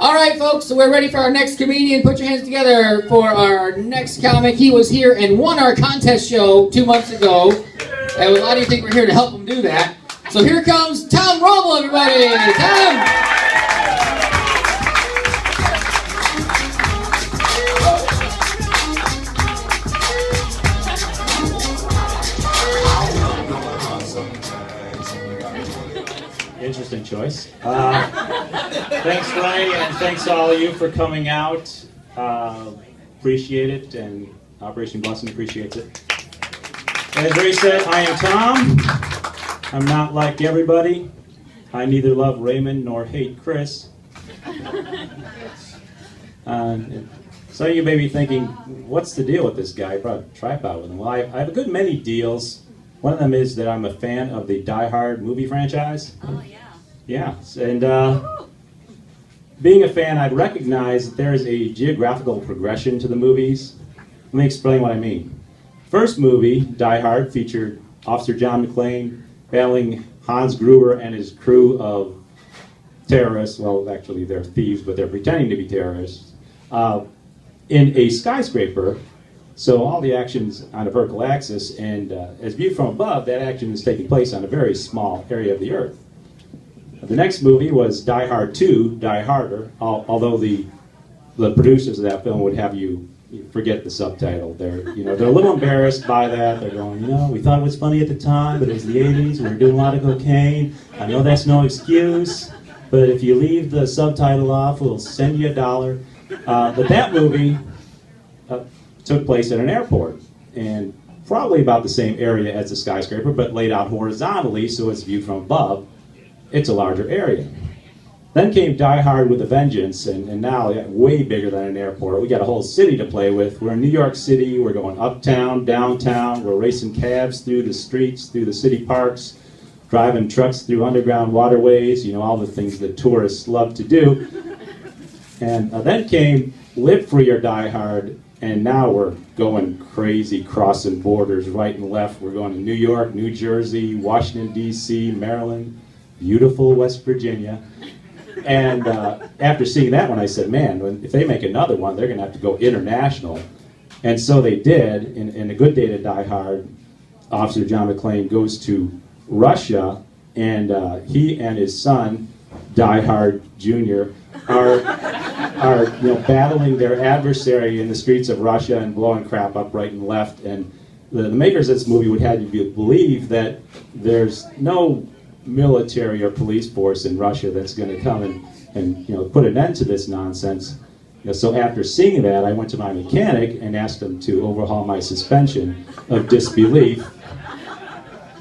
All right, folks, so we're ready for our next comedian. Put your hands together for our next comic. He was here and won our contest show 2 months ago. And a lot of you think we're here to help him do that. So here comes Tom Wrobel, everybody. Tom! Interesting choice. Thanks, Ray, and thanks to all of you for coming out. Appreciate it, and Operation Blessing appreciates it. As Ray said, I am Tom. I'm not like everybody. I neither love Raymond nor hate Chris. So you may be thinking, what's the deal with this guy? You brought a tripod with him. Well, I have a good many deals. One of them is that I'm a fan of the Die Hard movie franchise. Oh, yeah. Yeah, and being a fan, I'd recognize that there is a geographical progression to the movies. Let me explain what I mean. First movie, Die Hard, featured Officer John McClane battling Hans Gruber and his crew of terrorists. Well, actually, they're thieves, but they're pretending to be terrorists. In a skyscraper, so all the action's on a vertical axis, and as viewed from above, that action is taking place on a very small area of the Earth. The next movie was Die Hard 2, Die Harder, although the producers of that film would have you forget the subtitle. They're a little embarrassed by that. They're going, we thought it was funny at the time, but it was the 80s, we were doing a lot of cocaine. I know that's no excuse, but if you leave the subtitle off, we'll send you $1. But that movie took place at an airport, and probably about the same area as the skyscraper, but laid out horizontally, so it's viewed from above. It's a larger area. Then came Die Hard with a Vengeance, and now way bigger than an airport. We got a whole city to play with. We're in New York City, we're going uptown, downtown, we're racing cabs through the streets, through the city parks, driving trucks through underground waterways, all the things that tourists love to do. And then came Live Free or Die Hard, and now we're going crazy, crossing borders right and left. We're going to New York, New Jersey, Washington, D.C., Maryland, beautiful West Virginia. And after seeing that one, I said, man, if they make another one, they're going to have to go international. And so they did. In A Good Day to Die Hard, Officer John McClane goes to Russia, and he and his son, Die Hard Jr., are battling their adversary in the streets of Russia and blowing crap up right and left. And the makers of this movie would have you believe that there's no military or police force in Russia that's going to come and put an end to this nonsense. So after seeing that, I went to my mechanic and asked him to overhaul my suspension of disbelief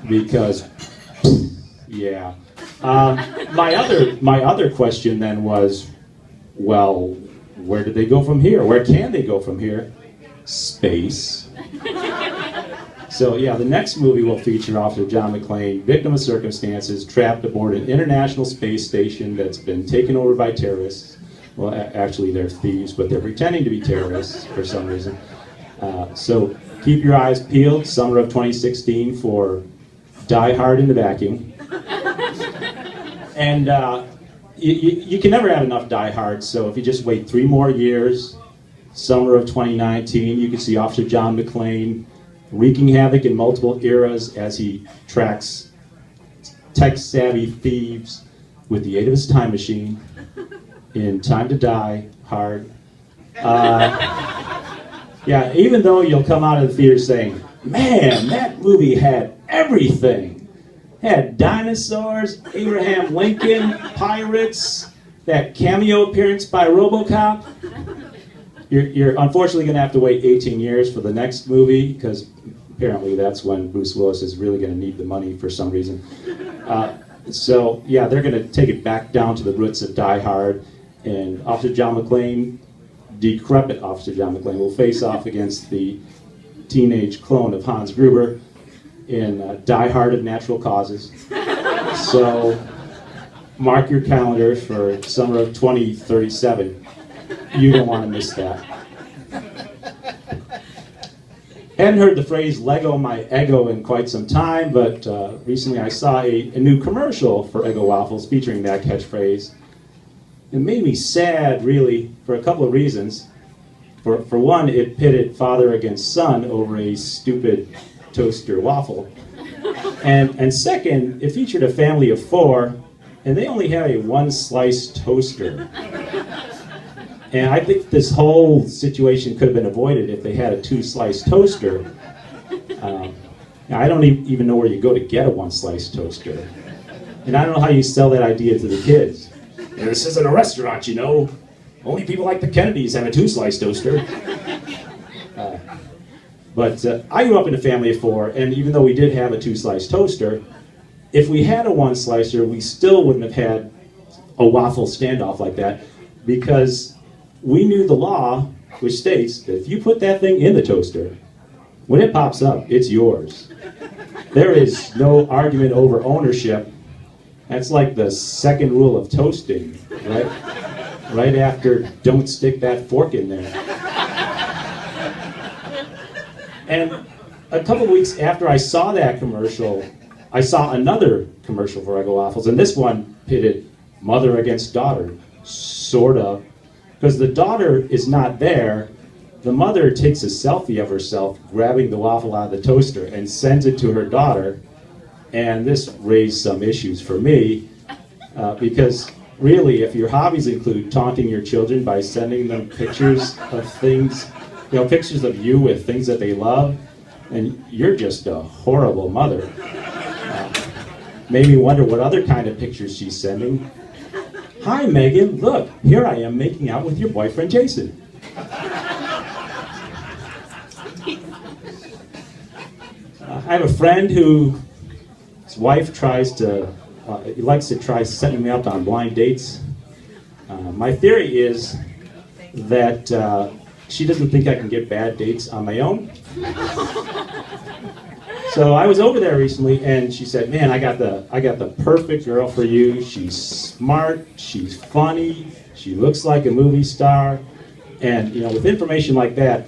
because, yeah. My other question then was, well, where did they go from here? Where can they go from here? Space. So yeah, the next movie will feature Officer John McClane, victim of circumstances, trapped aboard an international space station that's been taken over by terrorists. Well, actually they're thieves, but they're pretending to be terrorists for some reason. So keep your eyes peeled, summer of 2016 for Die Hard in the vacuum. And you can never have enough Die Hards, so if you just wait 3 more years, summer of 2019, you can see Officer John McClane wreaking havoc in multiple eras as he tracks tech-savvy thieves with the aid of his time machine in Time to Die Hard. Yeah, even though you'll come out of the theater saying, man, that movie had everything. It had dinosaurs, Abraham Lincoln, pirates, that cameo appearance by RoboCop. You're unfortunately going to have to wait 18 years for the next movie, because apparently that's when Bruce Willis is really going to need the money for some reason. So yeah, they're going to take it back down to the roots of Die Hard, and Officer John McClane, decrepit Officer John McClane, will face off against the teenage clone of Hans Gruber in Die Hard of Natural Causes. So mark your calendars for summer of 2037. You don't want to miss that. Hadn't heard the phrase Lego my ego in quite some time, but recently I saw a new commercial for Eggo waffles featuring that catchphrase. it made me sad, really, for a couple of reasons. For one, it pitted father against son over a stupid toaster waffle. And second, it featured a family of 4, and they only had a 1-slice toaster. And I think this whole situation could have been avoided if they had a 2-slice toaster. I don't even know where you go to get a 1-slice toaster. And I don't know how you sell that idea to the kids. This isn't a restaurant, you know. Only people like the Kennedys have a 2-slice toaster. But I grew up in a family of 4, and even though we did have a 2-slice toaster, if we had a 1-slicer, we still wouldn't have had a waffle standoff like that, because we knew the law, which states that if you put that thing in the toaster, when it pops up, it's yours. There is no argument over ownership. That's like the second rule of toasting, right? Right after, don't stick that fork in there. And a couple weeks after I saw that commercial, I saw another commercial for Eggo waffles, and this one pitted mother against daughter, sort of. Because the daughter is not there, the mother takes a selfie of herself grabbing the waffle out of the toaster and sends it to her daughter. And this raised some issues for me, because really, if your hobbies include taunting your children by sending them pictures of things, pictures of you with things that they love, and you're just a horrible mother. Made me wonder what other kind of pictures she's sending. Hi, Megan, look, here I am making out with your boyfriend, Jason. I have a friend whose wife likes to try setting me up on blind dates. My theory is that she doesn't think I can get bad dates on my own. So I was over there recently, and she said, "Man, I got the perfect girl for you. She's smart, she's funny, she looks like a movie star, and with information like that,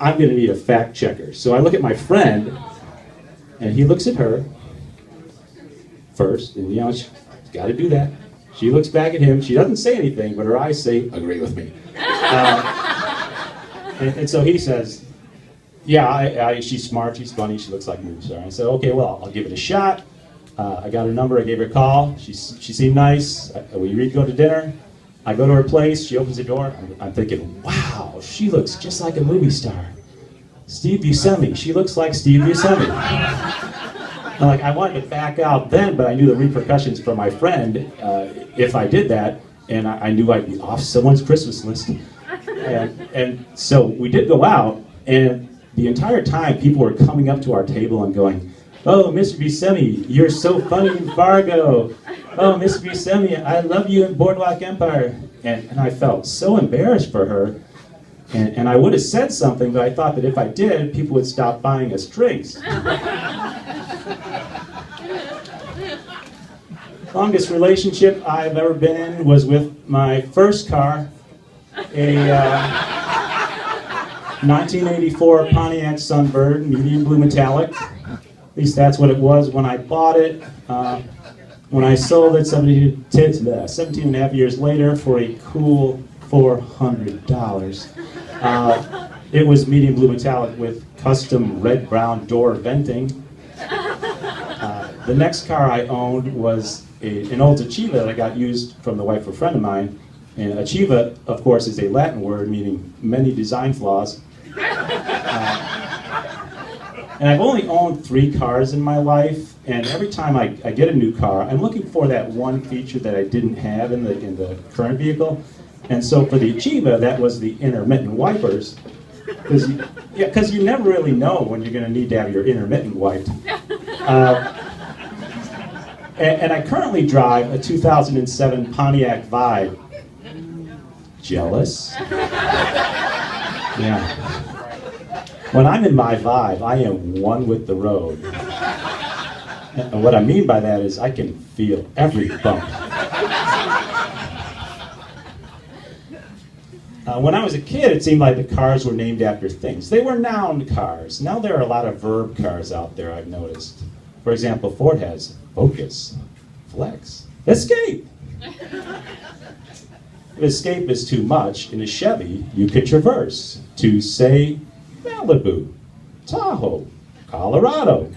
I'm going to need a fact checker." So I look at my friend, and he looks at her first, and she's got to do that. She looks back at him. She doesn't say anything, but her eyes say, "Agree with me." And so he says, "Yeah, she's smart, she's funny, she looks like a movie star." I said, "Okay, well, I'll give it a shot." I got her number, I gave her a call. She seemed nice. We agreed to go to dinner. I go to her place, she opens the door. I'm thinking, wow, she looks just like a movie star. Steve Buscemi, she looks like Steve Buscemi. I wanted to back out then, but I knew the repercussions for my friend if I did that, and I knew I'd be off someone's Christmas list. And so we did go out, and the entire time people were coming up to our table and going, "Oh, Mr. Buscemi, you're so funny in Fargo. Oh, Mr. Buscemi, I love you in Boardwalk Empire." And I felt so embarrassed for her. And I would have said something, but I thought that if I did, people would stop buying us drinks. Longest relationship I've ever been in was with my first car, a 1984 Pontiac Sunbird, medium blue metallic. At least that's what it was when I bought it. When I sold it 17 and a half years later for a cool $400. It was medium blue metallic with custom red-brown door venting. The next car I owned was an old Achieva that I got used from the wife of a friend of mine. And Achieva, of course, is a Latin word meaning many design flaws. And I've only owned 3 cars in my life, and every time I get a new car, I'm looking for that one feature that I didn't have in the current vehicle. And so for the Achieva, that was the intermittent wipers. Because you never really know when you're going to need to have your intermittent wiped. And I currently drive a 2007 Pontiac Vibe. Jealous? Yeah. When I'm in my Vibe, I am one with the road. And what I mean by that is I can feel every bump. When I was a kid, it seemed like the cars were named after things. They were noun cars. Now there are a lot of verb cars out there, I've noticed. For example, Ford has focus, flex, escape. If escape is too much, in a Chevy, you could traverse to, say, Malibu, Tahoe, Colorado.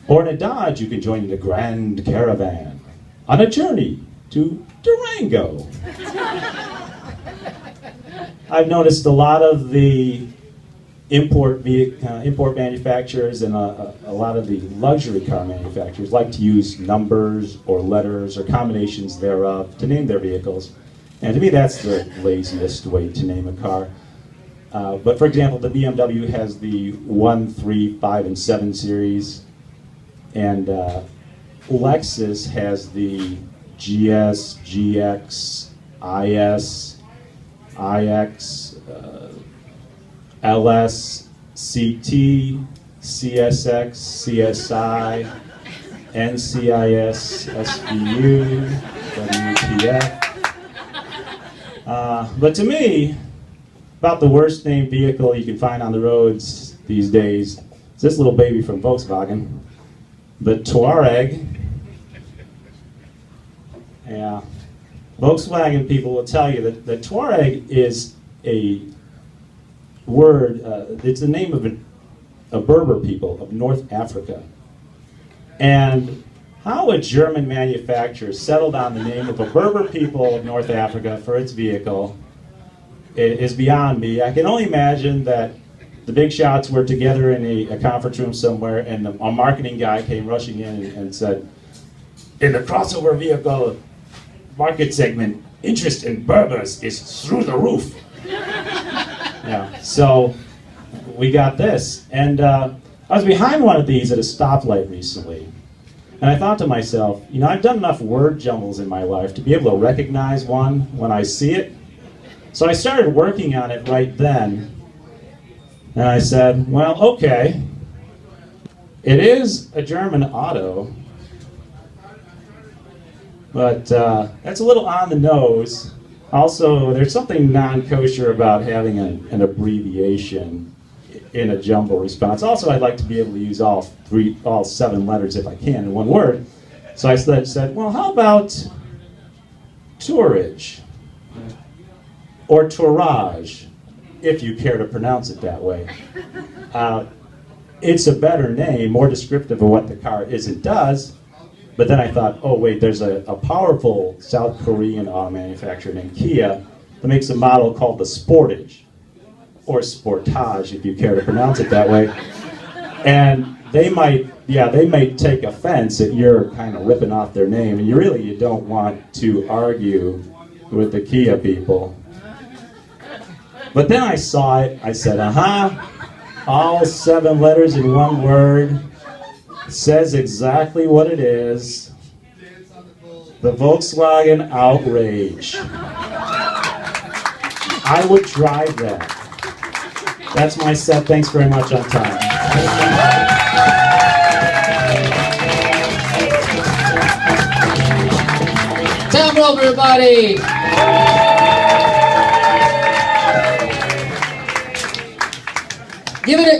Or in a Dodge, you can join the Grand Caravan on a journey to Durango. I've noticed a lot of the import manufacturers and a lot of the luxury car manufacturers like to use numbers or letters or combinations thereof to name their vehicles. And to me, that's the laziest way to name a car. But for example, the BMW has the 1, 3, 5, and 7 series. And Lexus has the GS, GX, IS, IX, LS, CT, CSX, CSI, NCIS, SVU, WPF. But to me, about the worst named vehicle you can find on the roads these days is this little baby from Volkswagen, the Touareg. Yeah, Volkswagen people will tell you that the Touareg is a word, it's the name of a Berber people of North Africa. And how a German manufacturer settled on the name of a Berber people of North Africa for its vehicle is beyond me. I can only imagine that the big shots were together in a conference room somewhere, and a marketing guy came rushing in and said, in the crossover vehicle market segment, interest in Berbers is through the roof. Yeah, so we got this. And I was behind one of these at a stoplight recently. And I thought to myself, you know, I've done enough word jumbles in my life to be able to recognize one when I see it. So I started working on it right then. And I said, well, okay, it is a German auto, but that's a little on the nose. Also, there's something non-kosher about having an abbreviation in a jumble response. Also, I'd like to be able to use all 7 letters if I can in one word. So I said, well, how about tourage or tourage, if you care to pronounce it that way. It's a better name, more descriptive of what the car is and does. But then I thought, oh wait, there's a powerful South Korean auto manufacturer named Kia that makes a model called the Sportage, or Sportage if you care to pronounce it that way. And they might take offense at your kind of ripping off their name, and you don't want to argue with the Kia people. But then I saw it, I said, all 7 letters in one word, says exactly what it is. The Volkswagen Outrage. I would drive that. That's my set. Thanks very much on time. Tom Wrobel, everybody.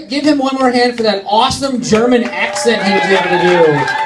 Give him one more hand for that awesome German accent he was able to do.